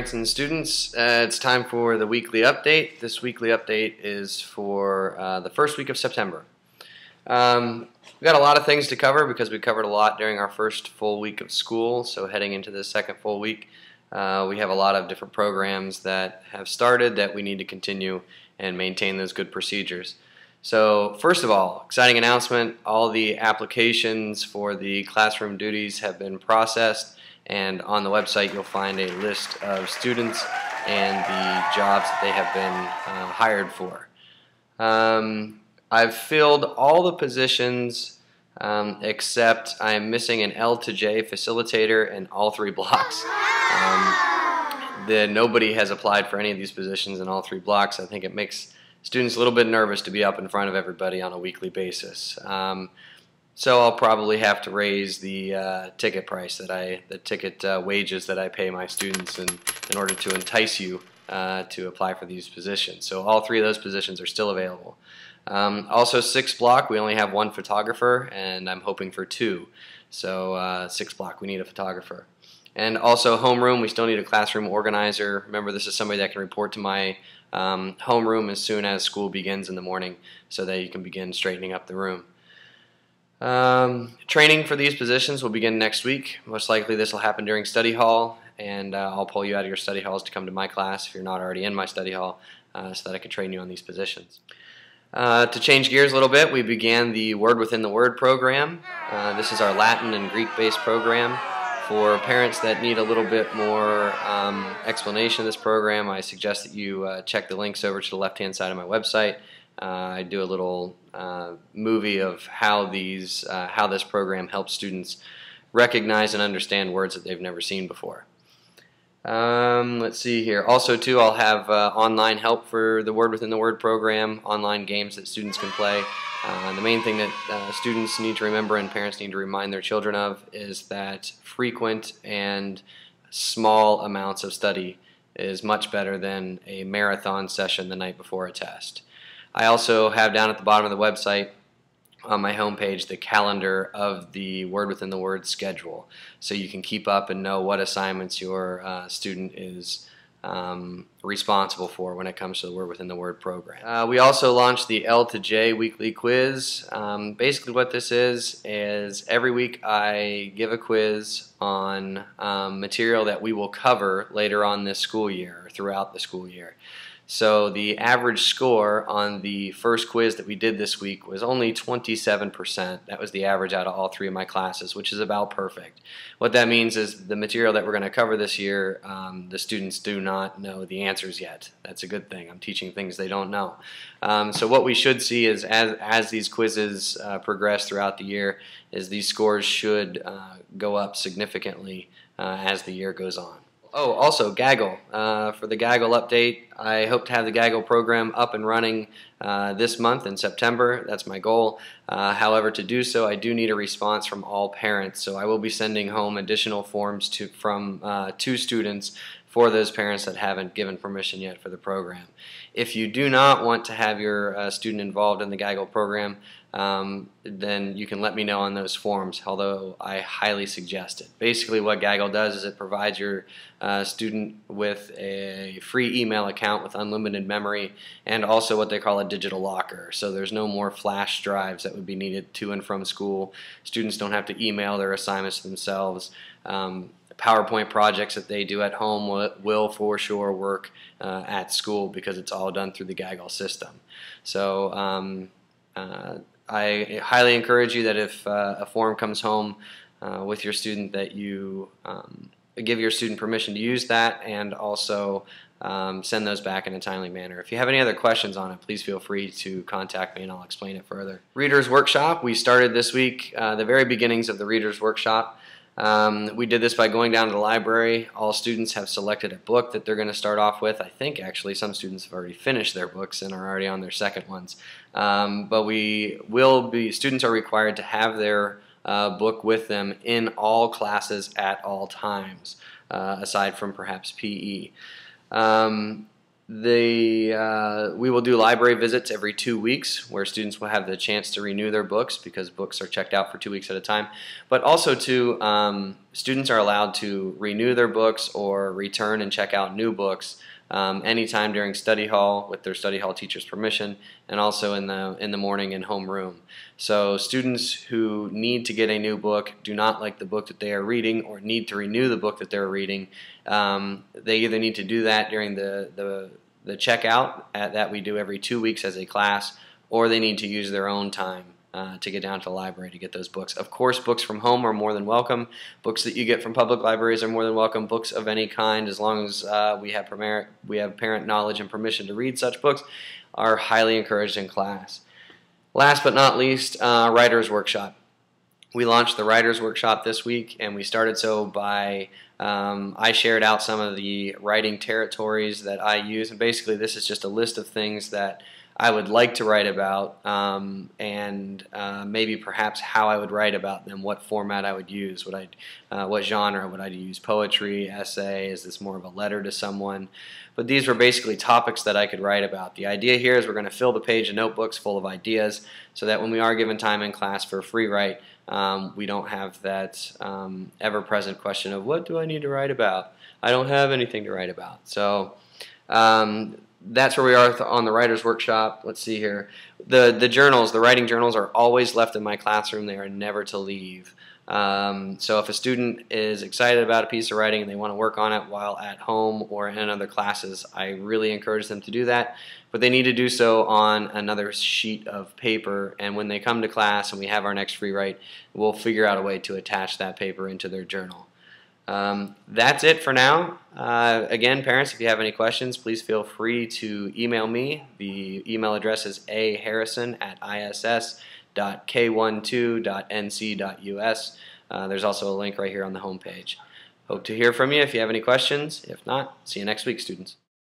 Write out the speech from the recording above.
parents and students. It's time for the weekly update. This weekly update is for the first week of September. We've got a lot of things to cover because we covered a lot during our first full week of school. So heading into the second full week, we have a lot of different programs that have started that we need to continue and maintain those good procedures. So first of all, exciting announcement, all the applications for the classroom duties have been processed, and on the website you'll find a list of students and the jobs that they have been hired for. I've filled all the positions except I'm missing an L to J facilitator in all three blocks. Nobody has applied for any of these positions in all three blocks. I think it makes students a little bit nervous to be up in front of everybody on a weekly basis. So I'll probably have to raise the ticket price the ticket wages that I pay my students in order to entice you to apply for these positions. So all three of those positions are still available. Also 6th block, we only have one photographer, and I'm hoping for 2. So 6th block, we need a photographer. And also homeroom, we still need a classroom organizer. Remember, this is somebody that can report to my homeroom as soon as school begins in the morning so that you can begin straightening up the room. Training for these positions will begin next week. Most likely this will happen during study hall, and I'll pull you out of your study halls to come to my class if you're not already in my study hall so that I can train you on these positions. To change gears a little bit, we began the Word Within the Word program. This is our Latin and Greek-based program. For parents that need a little bit more explanation of this program, I suggest that you check the links over to the left-hand side of my website. I do a little movie of how this program helps students recognize and understand words that they've never seen before. Let's see here. Also, too, I'll have online help for the Word Within the Word program, online games that students can play. The main thing that students need to remember and parents need to remind their children of is that frequent and small amounts of study is much better than a marathon session the night before a test. I also have down at the bottom of the website on my homepage the calendar of the Word Within the Word schedule, so you can keep up and know what assignments your student is responsible for when it comes to the Word Within the Word program. We also launched the L to J weekly quiz. Basically what this is every week I give a quiz on material that we will cover later on this school year or throughout the school year. So the average score on the first quiz that we did this week was only 27%. That was the average out of all three of my classes, which is about perfect. What that means is the material that we're going to cover this year, the students do not know the answers yet. That's a good thing. I'm teaching things they don't know. So what we should see is as these quizzes progress throughout the year, is these scores should go up significantly as the year goes on. Oh, also Gaggle. For the Gaggle update, I hope to have the Gaggle program up and running this month in September. That's my goal. However, to do so, I do need a response from all parents. So I will be sending home additional forms from 2 students for those parents that haven't given permission yet for the program. If you do not want to have your student involved in the Gaggle program, then you can let me know on those forms, although I highly suggest it. Basically what Gaggle does is it provides your student with a free email account with unlimited memory and also what they call a digital locker. So there's no more flash drives that would be needed to and from school. Students don't have to email their assignments themselves. PowerPoint projects that they do at home will for sure work at school because it's all done through the Gaggle system. So I highly encourage you that if a form comes home with your student, that you give your student permission to use that and also send those back in a timely manner. If you have any other questions on it, please feel free to contact me and I'll explain it further. Reader's Workshop, we started this week, the very beginnings of the Reader's Workshop. We did this by going down to the library. All students have selected a book that they're going to start off with. I think actually some students have already finished their books and are already on their second ones. But students are required to have their book with them in all classes at all times, aside from perhaps PE. We will do library visits every 2 weeks where students will have the chance to renew their books because books are checked out for 2 weeks at a time. But also too, students are allowed to renew their books or return and check out new books anytime during study hall with their study hall teacher's permission, and also in the morning in homeroom. So students who need to get a new book, do not like the book that they are reading, or need to renew the book that they're reading, they either need to do that during the checkout that we do every 2 weeks as a class, or they need to use their own time to get down to the library to get those books. Of course, books from home are more than welcome. Books that you get from public libraries are more than welcome. Books of any kind, as long as we have parent knowledge and permission to read such books, are highly encouraged in class. Last but not least, Writer's Workshop. We launched the Writer's Workshop this week, and we started so by I shared out some of the writing territories that I use, and basically this is just a list of things that I would like to write about, and maybe perhaps how I would write about them, what format I would use, what genre would I use, poetry, essay, is this more of a letter to someone? But these were basically topics that I could write about. The idea here is we're going to fill the page of notebooks full of ideas so that when we are given time in class for a free write, we don't have that ever-present question of what do I need to write about? I don't have anything to write about. So that's where we are on the Writer's Workshop. Let's see here. The journals, the writing journals, are always left in my classroom. They are never to leave. So if a student is excited about a piece of writing and they want to work on it while at home or in other classes, I really encourage them to do that. But they need to do so on another sheet of paper, and when they come to class and we have our next free write, we'll figure out a way to attach that paper into their journal. That's it for now. Again, parents, if you have any questions, please feel free to email me. The email address is aharrison@iss.k12.nc.us. There's also a link right here on the home page. Hope to hear from you if you have any questions. If not, see you next week, students.